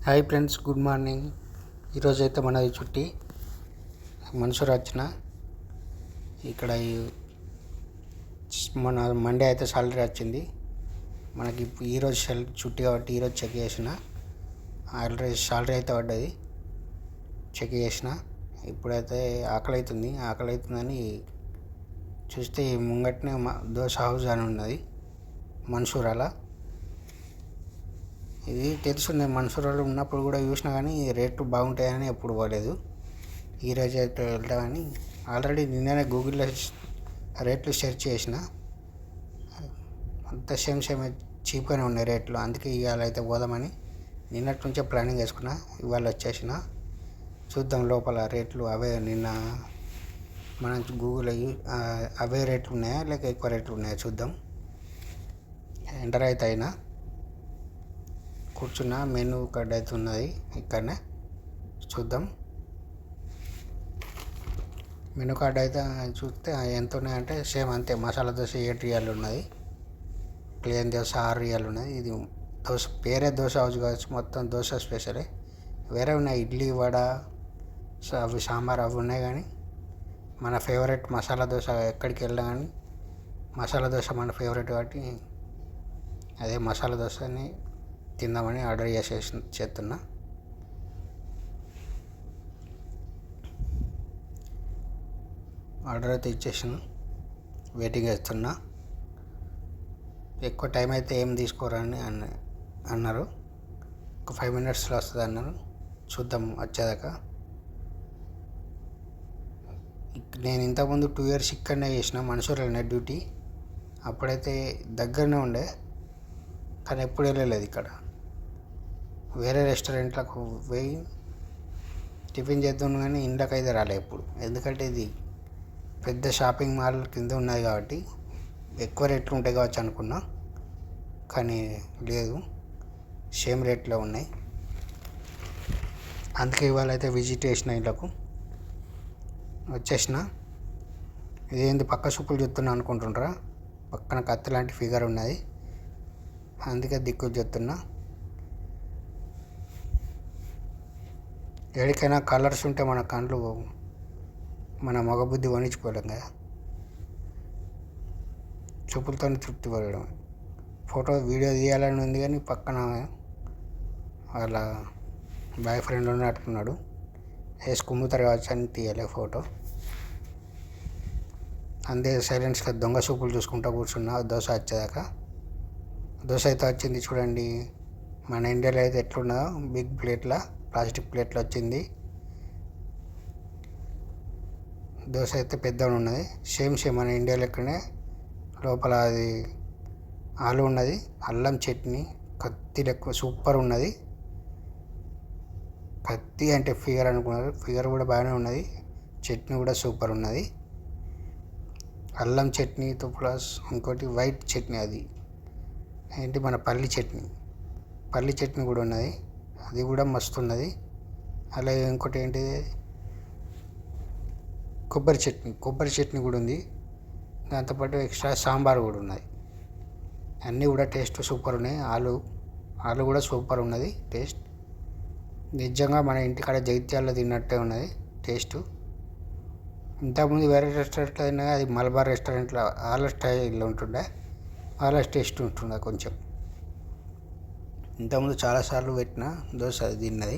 Hi friends, good morning. ఈరోజు అయితే మనది చుట్టి మనుషులు వచ్చిన ఇక్కడ మన మండే అయితే సాలరీ వచ్చింది మనకి. ఈరోజు చుట్టి కాబట్టి ఈరోజు చెక్ చేసిన, ఆల్రెడీ సాలరీ అయితే పడ్డది. చెక్ చేసిన, ఇప్పుడైతే ఆకలి అవుతుందని చూస్తే ముంగట్నే దోశ హౌస్ అని ఉన్నది మన్సూరాల. ఇది తెలుసు, నేను మన్సూరాలో ఉన్నప్పుడు కూడా చూసినా కానీ రేట్లు బాగుంటాయని ఎప్పుడు పోలేదు. ఈరోజు అయితే వెళ్తామని ఆల్రెడీ నిన్ననే గూగుల్లో రేట్లు సెర్చ్ చేసిన, అంత సేమ్ చీప్గానే ఉన్నాయి రేట్లు. అందుకే ఇవాళ అయితే పోదామని నిన్నటి నుంచే ప్లానింగ్ వేసుకున్నా. ఇవాళ వచ్చేసిన, చూద్దాం లోపల రేట్లు అవే నిన్న మన గూగుల్లో అవే రేట్లు ఉన్నాయా లేక ఎక్కువ రేట్లు ఉన్నాయా చూద్దాం. ఎంటర్ అయితే అయినా కూర్చున్న, మెనూ కార్డ్ అయితే ఉన్నది ఇక్కడనే, చూద్దాం. మెనూ కార్డ్ అయితే చూస్తే ఎంత ఉన్నాయంటే సేమ్ అంతే. మసాలా దోశ 7 రియాలు ఉన్నది, ప్లేన్ దోశ 6 రియాలు ఉన్నది. ఇది దోశ పేరే దోశ హౌస్ కావచ్చు, మొత్తం దోశ స్పెషలే. వేరే ఉన్నాయి, ఇడ్లీ వడ అవి సాంబార్ అవి ఉన్నాయి, కానీ మన ఫేవరెట్ మసాలా దోశ ఎక్కడికి వెళ్ళినా కానీ మసాలా దోశ మన ఫేవరెట్ కాబట్టి అదే మసాలా దోశని తిందామని ఆర్డర్ చేస్తున్నా. ఆర్డర్ అయితే ఇచ్చేసాను, వెయిటింగ్ చేస్తున్నా. ఎక్కువ టైం అయితే ఏం తీసుకోరని అన్నారు. ఒక 5 మినిట్స్లో వస్తుంది అన్నారు, చూద్దాం వచ్చేదాకా. నేను ఇంతకుముందు 2 ఇయర్స్ ఇక్కడనే చేసిన మన్సూరాలోనే డ్యూటీ. అప్పుడైతే దగ్గరనే ఉండే, కానీ ఎప్పుడు వెళ్ళలేదు ఇక్కడ. వేరే రెస్టారెంట్లకు పోయి టిఫిన్ చేద్దాం కానీ ఇంట్లోకి అయితే రాలే ఎప్పుడు. ఎందుకంటే ఇది పెద్ద షాపింగ్ మాల్ కింద ఉన్నది కాబట్టి ఎక్కువ రేట్లు ఉంటాయి కావచ్చు అనుకున్నా, కానీ లేదు, సేమ్ రేట్లో ఉన్నాయి. అందుకే ఇవాళ అయితే విజిట్ చేసిన, ఇళ్ళకు వచ్చేసిన. ఇదేంది పక్క చూపులు చూస్తున్నా అనుకుంటుండ్రా, పక్కన కత్తి లాంటి ఫిగర్ ఉన్నది, అందుకే దిక్కు చెప్తున్నా. ఎక్కడికైనా కలర్స్ ఉంటే మన కళ్ళు, మన మగబుద్ధి వణించుకోలేం కదా, చూపులతో తృప్తి పడడం. ఫోటో వీడియో తీయాలని ఉంది కానీ పక్కన వాళ్ళ బాయ్ ఫ్రెండ్ ఉన్నట్టున్నాడు, వేసి కుమ్ముతారు కావచ్చు అని తీయలే ఫోటో. అంతే సైలెన్స్గా దొంగ చూపులు చూసుకుంటూ కూర్చున్నా దోశ వచ్చేదాకా. దోశ అయితే వచ్చింది చూడండి, మన ఇండియాలో అయితే ఎట్లున్నదో బిగ్ ప్లేట్లా, ప్లాస్టిక్ ప్లేట్లో వచ్చింది. దోశ అయితే పెద్దగా ఉన్నది, సేమ్ మన ఇండియా లెక్కనే. లోపల అది ఆలు ఉన్నది, అల్లం చట్నీ, కత్తి లెక్క సూపర్ ఉన్నది. కత్తి అంటే ఫిగర్ అనుకున్నారు, ఫిగర్ కూడా బాగానే ఉన్నది. చట్నీ కూడా సూపర్ ఉన్నది, అల్లం చట్నీతో ప్లస్ ఇంకోటి వైట్ చట్నీ, అది ఏంటి మన పల్లి చట్నీ కూడా ఉన్నది, అది కూడా మస్తు ఉన్నది. అలాగే ఇంకోటి ఏంటిది కొబ్బరి చట్నీ కూడా ఉంది. దాంతోపాటు ఎక్స్ట్రా సాంబార్ కూడా ఉన్నది. అన్నీ కూడా టేస్ట్ సూపర్ ఉన్నాయి. ఆలు కూడా సూపర్ ఉన్నది టేస్ట్. నిజంగా మన ఇంటికాడ జగిత్యాలలో తిన్నట్టే ఉన్నది టేస్ట్. ఇంతకుముందు వేరే రెస్టారెంట్లో తిన్నా, అది మలబార్ రెస్టారెంట్లో వాళ్ళ స్టైల్లో ఉంటుండే, వాళ్ళ టేస్ట్ ఉంటుండే కొంచెం. ఇంతకుముందు చాలాసార్లు పెట్టిన దోశ అది తిన్నది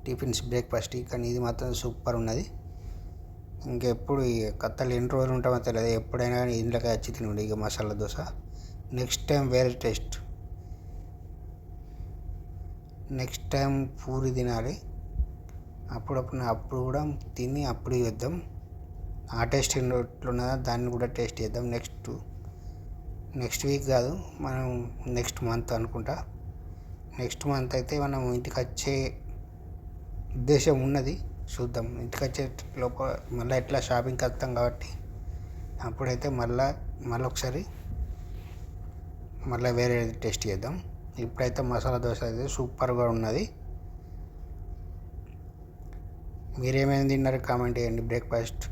టిఫిన్స్, బ్రేక్ఫాస్ట్, కానీ ఇది మాత్రం సూపర్ ఉన్నది. ఇంకెప్పుడు ఈ కత్తలు ఎన్ని రోజులు ఉంటామో తెలియదు, ఎప్పుడైనా కానీ ఇంట్లోకి వచ్చి తినండి ఇక మసాలా దోశ. నెక్స్ట్ టైం వేరే టేస్ట్, నెక్స్ట్ టైం పూరి తినాలి. అప్పుడు కూడా తిని అప్పుడు చేద్దాం. ఆ టేస్ట్ ఎట్లున్నదో దాన్ని కూడా టేస్ట్ చేద్దాం. నెక్స్ట్ వీక్ కాదు, మనం నెక్స్ట్ మంత్ అనుకుంటా. నెక్స్ట్ మంత్ అయితే మనం ఇంటికి వచ్చే ఉద్దేశం ఉన్నది, చూద్దాం. ఇంటికి వచ్చే లోపల మళ్ళీ ఎట్లా షాపింగ్కి వస్తాం కాబట్టి అప్పుడైతే మళ్ళీ ఒకసారి వేరే టేస్ట్ చేద్దాం. ఇప్పుడైతే మసాలా దోశ అయితే సూపర్గా ఉన్నది. మీరేమేమి తిన్నారు కామెంట్ చేయండి. బ్రేక్ఫాస్ట్